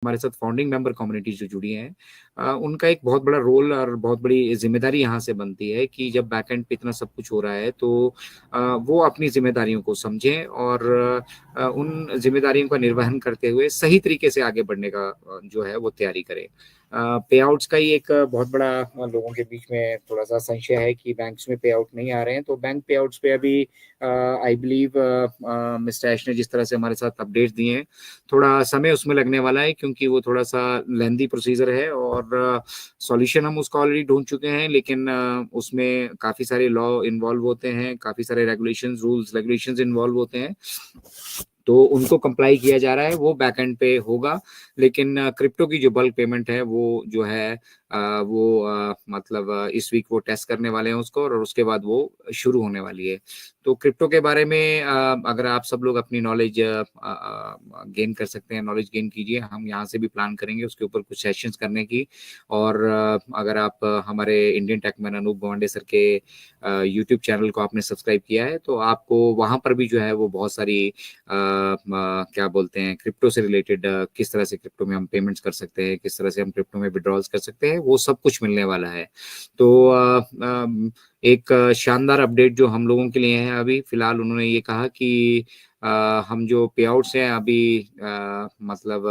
हमारे साथ founding member community जो जुड़ी हैं, उनका एक बहुत बड़ा रोल और बहुत बड़ी जिम्मेदारी यहाँ से बनती है कि जब बैकएंड पे इतना सब कुछ हो रहा है तो वो अपनी जिम्मेदारियों को समझें और उन जिम्मेदारियों का निर्वहन करते हुए सही तरीके से आगे बढ़ने का जो है वो तैयारी करें। पे आउट्स का ही एक बहुत बड़ा लोगों के बीच में थोड़ा सा संशय है कि बैंक्स में पे आउट नहीं आ रहे हैं, तो बैंक पे आउट्स पे अभी आई बिलीव मिस्टर ऐश ने जिस तरह से हमारे साथ अपडेट्स दिए हैं, थोड़ा समय उसमें लगने वाला है क्योंकि वो थोड़ा सा लेंदी प्रोसीजर है और सॉल्यूशन हम उसका ऑलरेडी ढूंढ चुके हैं, लेकिन उसमें काफी सारे लॉ इन्वॉल्व होते हैं, काफी सारे रेगुलेशंस रूल्स रेगुलेशंस इन्वॉल्व होते हैं, तो उनको कंप्लाई किया जा रहा है, वो बैकएंड पे होगा। लेकिन क्रिप्टो की जो बल्क पेमेंट है वो जो है मतलब इस वीक वो टेस्ट करने वाले हैं उसको, और उसके बाद वो शुरू होने वाली है। तो क्रिप्टो के बारे में अगर आप सब लोग अपनी नॉलेज गेन कर सकते हैं, नॉलेज गेन कीजिए। हम यहाँ से भी प्लान करेंगे उसके ऊपर कुछ सेशंस करने की। और अगर आप हमारे Indian techman Anup Gawande sir के यूट्यूब चैनल को आपने सब्सक्राइब किया है तो आपको वहां पर भी जो है वो बहुत सारी क्या बोलते हैं क्रिप्टो से रिलेटेड, किस तरह से क्रिप्टो में हम पेमेंट्स कर सकते हैं, किस तरह से हम क्रिप्टो में विड्रॉल्स कर सकते हैं, वो सब कुछ मिलने वाला है। तो एक शानदार अपडेट जो हम लोगों के लिए है अभी फिलहाल, उन्होंने ये कहा कि हम जो पे आउट्स हैं अभी मतलब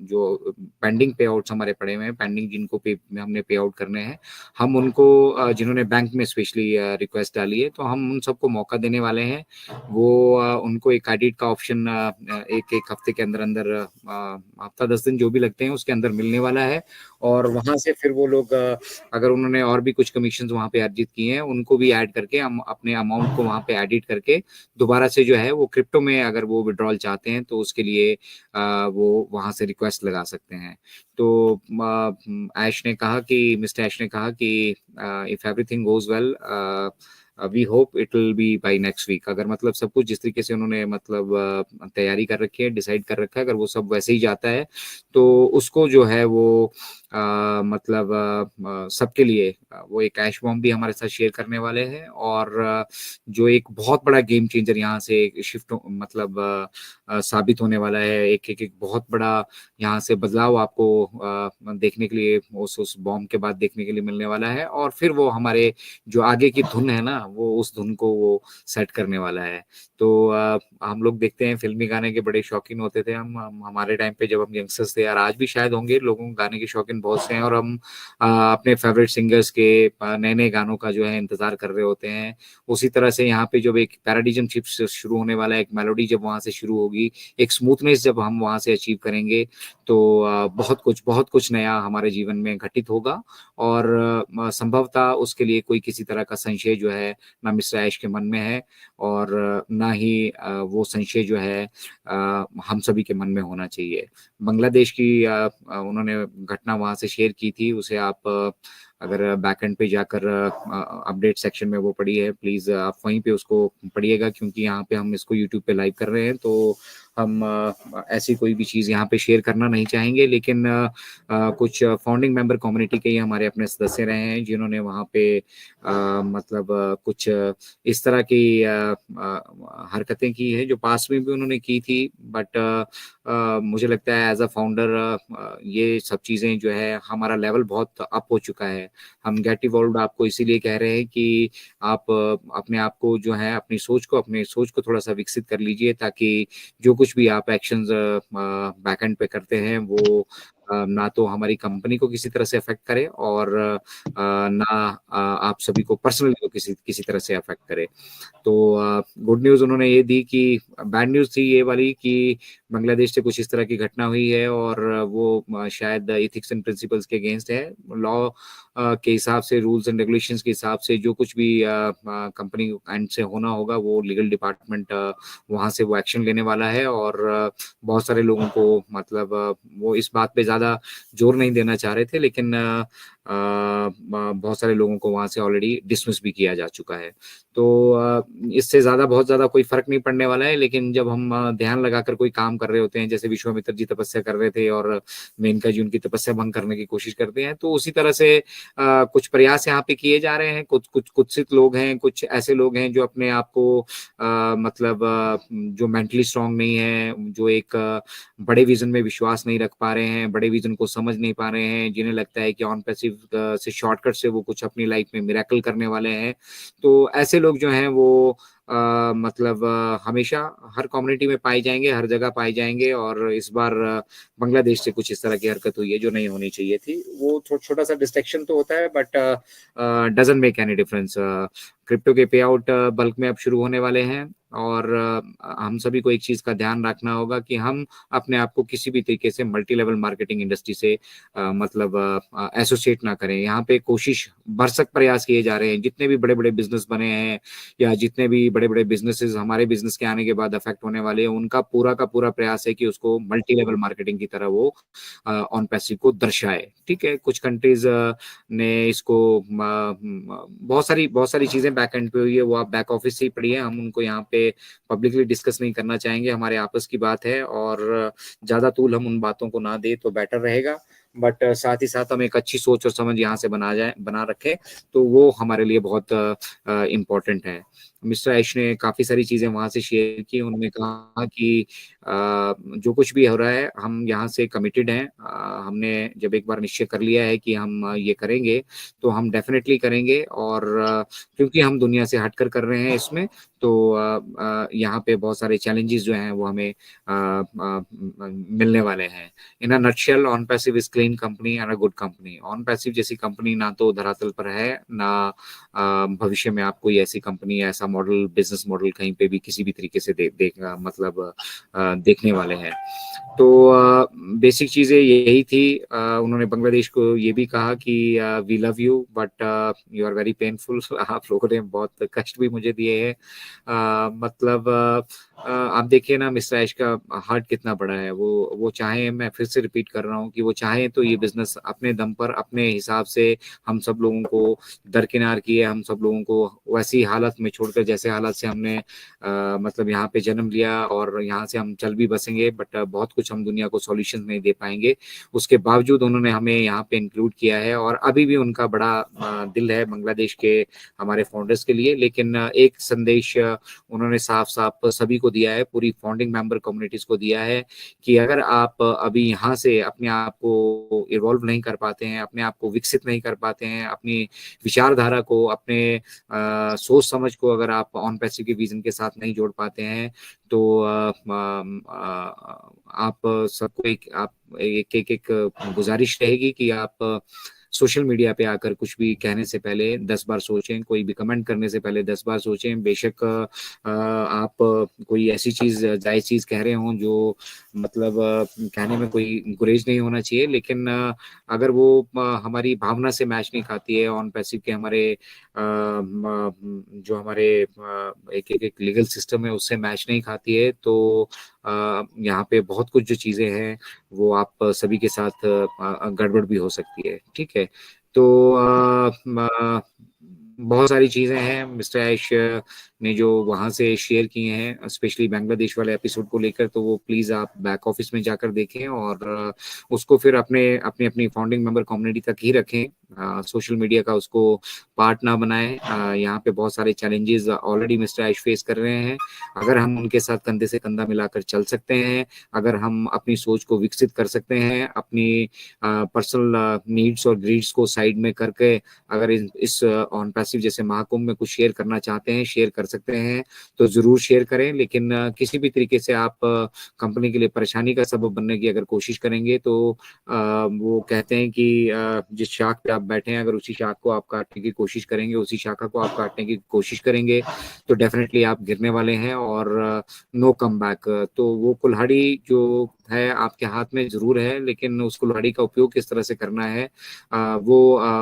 जो पेंडिंग पे आउट्स हमारे पड़े हुए हैं, पेंडिंग जिनको पे हमने पे आउट करने हैं, हम उनको जिन्होंने बैंक में स्पेशली रिक्वेस्ट डाली है तो हम उन सबको मौका देने वाले हैं। वो उनको एक ऑडिट का ऑप्शन एक एक हफ्ते के अंदर अंदर, हफ्ता 10 दिन जो भी लगते हैं उसके अंदर मिलने वाला है। और वहां से फिर वो लोग अगर उन्होंने और भी कुछ कमीशन वहां पे अर्जित किए हैं उनको भी ऐड करके हम अपने अमाउंट को वहां पे एडिट करके दोबारा से जो है वो क्रिप्टो में अगर वो विड्रॉल चाहते हैं तो उसके लिए वो वहां से रिक्वेस्ट लगा सकते हैं। तो ऐश ने कहा कि मिस्टर ऐश ने कहा कि if everything goes well we hope it will be by next week. अगर मतलब सब कुछ जिस तरीके से उन्होंने मतलब तैयारी कर रखी है, डिसाइड कर रखा है, अगर वो सब वैसे ही जाता है तो उसको जो है वो मतलब सबके लिए वो एक कैश बॉम्ब भी हमारे साथ शेयर करने वाले हैं। और जो एक बहुत बड़ा गेम चेंजर यहाँ से शिफ्ट मतलब साबित होने वाला है, एक बहुत बड़ा यहाँ से बदलाव आपको देखने के लिए उस बॉम्ब के बाद देखने के लिए मिलने वाला है। और फिर वो हमारे जो आगे की धुन है ना, वो उस धुन को वो सेट करने वाला है। तो हम लोग देखते हैं फिल्मी गाने के बड़े शौकीन होते थे हम हमारे टाइम पे जब हम यंगस्टर्स थे, और आज भी शायद होंगे, लोगों को गाने के शौकीन बहुत से हैं, और हम अपने फेवरेट सिंगर्स के नए नए गानों का जो है इंतजार कर रहे होते हैं। कुछ तरह से यहाँ पे जब एक पैराडिज्म शिफ्ट शुरू होने वाला है, एक मेलोडी जब वहां से शुरू होगी, एक स्मूथनेस जब हम वहां से अचीव करेंगे, तो बहुत कुछ नया हमारे जीवन में घटित होगा। और संभवतः उसके लिए कोई किसी तरह का संशय जो है ना मिस्टर ऐश के मन में है, और ना ही वो संशय जो है हम सभी के मन में होना चाहिए। बांग्लादेश की उन्होंने घटना वहां से शेयर की थी, उसे आप अगर बैकएंड पे जाकर अपडेट सेक्शन में वो पढ़ी है, प्लीज आप वहीं पे उसको पढ़िएगा, क्योंकि यहाँ पे हम इसको यूट्यूब पे लाइव कर रहे हैं तो हम ऐसी कोई भी चीज़ यहाँ पे शेयर करना नहीं चाहेंगे। लेकिन कुछ फाउंडिंग मेंबर कम्युनिटी के ही हमारे अपने सदस्य रहे हैं जिन्होंने वहाँ पे मतलब कुछ इस तरह की हरकतें की है जो पास में भी उन्होंने की थी। बट मुझे लगता है एज अ फाउंडर ये सब चीज़ें जो है, हमारा लेवल बहुत अप हो चुका है। हम गेट इवॉल्व्ड आपको इसीलिए कह रहे हैं कि आप अपने आप को जो है अपनी सोच को थोड़ा सा विकसित कर लीजिए, ताकि जो कुछ भी आप एक्शंस बैकएंड पे करते हैं वो ना तो हमारी कंपनी को किसी तरह से अफेक्ट करे, और ना आप सभी को पर्सनली किसी किसी तरह से अफेक्ट करे। तो गुड न्यूज उन्होंने ये दी कि बैड न्यूज थी ये वाली कि बांग्लादेश से कुछ इस तरह की घटना हुई है, और वो शायद इथिक्स एंड प्रिंसिपल्स के अगेंस्ट है। लॉ के हिसाब से, रूल्स एंड रेगुलेशंस के हिसाब से जो कुछ भी कंपनी एंड से होना होगा, वो लीगल डिपार्टमेंट वहां से वो एक्शन लेने वाला है। और बहुत सारे लोगों को मतलब वो इस बात पे ज्यादा जोर नहीं देना चाह रहे थे, लेकिन बहुत सारे लोगों को वहाँ से ऑलरेडी डिसमिस भी किया जा चुका है। तो इससे ज़्यादा बहुत ज़्यादा कोई फ़र्क नहीं पड़ने वाला है, लेकिन जब हम ध्यान लगाकर कोई काम कर रहे होते हैं, जैसे विश्वामित्र जी तपस्या कर रहे थे और मेनका जी उनकी तपस्या भंग करने की कोशिश करते हैं, तो उसी तरह से कुछ प्रयास यहाँ पे किए जा रहे हैं। कुछ कुछ कुत्सित लोग हैं, कुछ ऐसे लोग हैं जो अपने आप को मतलब जो मेंटली स्ट्रांग नहीं है, जो एक बड़े विजन में विश्वास नहीं रख पा रहे हैं, बड़े विजन को समझ नहीं पा रहे हैं, जिन्हें लगता है कि ऑन पैसिव से शॉर्टकट से वो कुछ अपनी लाइफ में मिरेकल करने वाले हैं। तो ऐसे लोग जो हैं वो मतलब हमेशा हर कम्युनिटी में पाए जाएंगे, हर जगह पाए जाएंगे, और इस बार बांग्लादेश से कुछ इस तरह की हरकत हुई है जो नहीं होनी चाहिए थी। वो छोटा सा डिस्ट्रैक्शन तो होता है, but doesn't make any difference. Crypto के पे आउट बल्क में अब शुरू होने वाले हैं, और हम सभी को एक चीज का ध्यान रखना होगा कि हम अपने आप को किसी भी तरीके से मल्टी लेवल मार्केटिंग इंडस्ट्री से मतलब एसोसिएट ना करें। यहाँ पे कोशिश भरसक प्रयास किए जा रहे हैं, जितने भी बड़े बड़े बिजनेस बने हैं या जितने भी बड़े बड़े बिजनेसेस हमारे बिजनेस के आने के बाद अफेक्ट होने वाले हैं, उनका पूरा का पूरा प्रयास है कि उसको मल्टी लेवल मार्केटिंग की तरह वो ऑन पैसिव को दर्शाए। ठीक है, कुछ कंट्रीज ने इसको बहुत सारी चीजें बैक एंड पे हुई है, वो आप बैक ऑफिस से ही पढ़िए, हम उनको यहाँ पे पब्लिकली डिस्कस नहीं करना चाहेंगे, हमारे आपस की बात है, और ज्यादा तूल हम उन बातों को ना दे तो बेटर रहेगा। बट साथ ही साथ हम एक अच्छी सोच और समझ यहाँ से बना रखें, तो वो हमारे लिए बहुत इम्पोर्टेंट है। मिस्टर ऐश ने काफी सारी चीजें वहां से शेयर की। उन्होंने कहा कि जो कुछ भी हो रहा है हम यहाँ से कमिटेड हैं। हमने जब एक बार निश्चय कर लिया है कि हम ये करेंगे तो हम डेफिनेटली करेंगे, और क्योंकि हम दुनिया से हटकर कर रहे हैं इसमें, तो यहाँ पे बहुत सारे चैलेंजेस जो हैं वो हमें मिलने वाले हैं। In a nutshell, on passive is clean company and a good company. On passive जैसी कंपनी ना तो धरातल पर है, ना भविष्य में आप कोई ऐसी कंपनी, ऐसा मॉडल, बिजनेस मॉडल कहीं पे भी किसी भी तरीके से मतलब देखने वाले हैं। तो बेसिक चीजें यही थी। उन्होंने बांग्लादेश को ये भी कहा कि we love you but you are very painful. आप लोगों ने बहुत कष्ट भी मुझे दिए हैं। मतलब आप देखिए ना, मिस्टर ऐश का हार्ट कितना बड़ा है। वो चाहे, मैं फिर से रिपीट कर रहा हूँ कि वो चाहे तो ये बिजनेस अपने दम पर, अपने हिसाब से हम सब लोगों को दरकिनार किए, हम सब लोगों को वैसी हालत में छोड़कर जैसे हालत से हमने मतलब यहाँ पे जन्म लिया, और यहाँ से हम चल भी बसेंगे, बट बहुत कुछ हम दुनिया को सॉल्यूशन नहीं दे पाएंगे। उसके बावजूद उन्होंने हमें यहाँ पे इंक्लूड किया है, और अभी भी उनका बड़ा दिल है बांग्लादेश के हमारे फाउंडर्स के लिए। लेकिन एक संदेश उन्होंने साफ साफ सभी को दिया है, पूरी फाउंडिंग मेंबर कम्युनिटीज को दिया है, कि अगर आप अभी यहाँ से अपने आप को इवॉल्व नहीं कर पाते हैं, अपने आप को विकसित नहीं कर पाते हैं, अपनी विचारधारा को, अपने सोच समझ को अगर आप ऑन पैसिव के विजन के साथ नहीं जोड़ पाते हैं, तो आप सबको एक गुजारिश रहेगी कि आप सोशल मीडिया पे आकर कुछ भी कहने से पहले 10 बार सोचें, कोई भी कमेंट करने से पहले 10 बार सोचें। बेशक आप कोई ऐसी चीज, जायज चीज कह रहे हों जो मतलब कहने में कोई गुरेज नहीं होना चाहिए, लेकिन अगर वो हमारी भावना से मैच नहीं खाती है, ऑन पैसिव के हमारे जो हमारे एक लीगल सिस्टम है उससे मैच नहीं खाती है, तो यहाँ पे बहुत कुछ जो चीजें हैं वो आप सभी के साथ गड़बड़ भी हो सकती है। ठीक है, तो बहुत सारी चीजें हैं मिस्टर ऐश ने जो वहां से शेयर किए हैं, स्पेशली बांग्लादेश वाले एपिसोड को लेकर, तो वो प्लीज आप बैक ऑफिस में जाकर देखें, और उसको फिर अपने अपनी अपनी फाउंडिंग मेंबर कम्युनिटी तक ही रखें। सोशल मीडिया का उसको पार्ट ना बनाएं। यहाँ पे बहुत सारे चैलेंजेस ऑलरेडी मिस्टर ऐश फेस कर रहे हैं। अगर हम उनके साथ कंधे से कंधा मिलाकर चल सकते हैं, अगर हम अपनी सोच को विकसित कर सकते हैं, अपनी पर्सनल नीड्स और ग्रीड्स को साइड में करके अगर इस ऑन पैसिव जैसे महाकुंभ में कुछ शेयर करना चाहते हैं, शेयर कर सकते हैं, तो जरूर शेयर करें। लेकिन किसी भी तरीके से आप कंपनी के लिए परेशानी का सबब बनने की अगर कोशिश करेंगे, तो वो कहते हैं कि जिस शाख पे आप बैठे हैं, अगर उसी शाख को आप काटने की कोशिश करेंगे, उसी शाखा को आप काटने की कोशिश करेंगे, तो डेफिनेटली आप गिरने वाले हैं, और नो कम बैक। तो वो कुल्हाड़ी जो है आपके हाथ में ज़रूर है, लेकिन उस कुल्हाड़ी का उपयोग किस तरह से करना है वो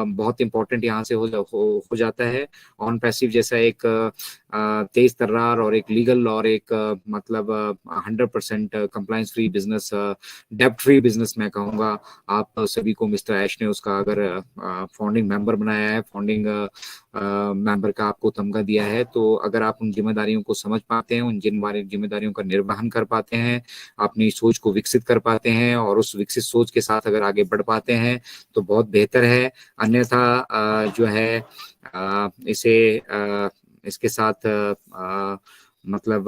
बहुत इम्पोर्टेंट यहाँ से हो जाता है। ऑन पैसिव जैसा एक तेज तर्रार और एक लीगल और एक मतलब 100% कंप्लायंस फ्री बिजनेस, डेब्ट फ्री बिजनेस मैं कहूँगा आप सभी को मिस्टर ऐश ने उसका अगर फाउंडिंग मेंबर बनाया है, फाउंडिंग मेंबर का आपको तमगा दिया है, तो अगर आप उन जिम्मेदारियों को समझ पाते हैं, उन जिम्मेदारियों का निर्वहन कर पाते हैं, अपनी सोच को विकसित कर पाते हैं और उस विकसित सोच के साथ अगर आगे बढ़ पाते हैं तो बहुत बेहतर है। अन्यथा जो है इसके साथ मतलब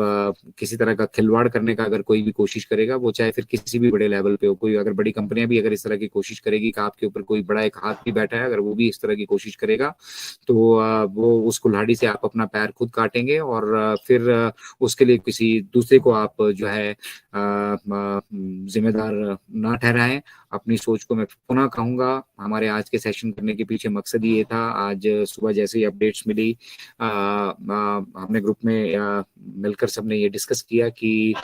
किसी तरह का खिलवाड़ करने का अगर कोई भी कोशिश करेगा, वो चाहे फिर किसी भी बड़े लेवल पे हो, कोई अगर बड़ी कंपनियां भी अगर इस तरह की कोशिश करेगी कि आपके ऊपर कोई बड़ा एक हाथ भी बैठा है, अगर वो भी इस तरह की कोशिश करेगा तो वो उस कुल्हाड़ी से आप अपना पैर खुद काटेंगे और फिर उसके लिए किसी दूसरे को आप जो है जिम्मेदार ना ठहराएं। अपनी सोच को मैं पुनः कहूंगा, हमारे आज के सेशन करने के पीछे मकसद ही ये था। आज सुबह जैसे ही अपडेट्स मिली हमने ग्रुप में मिलकर सबने ये डिस्कस किया कि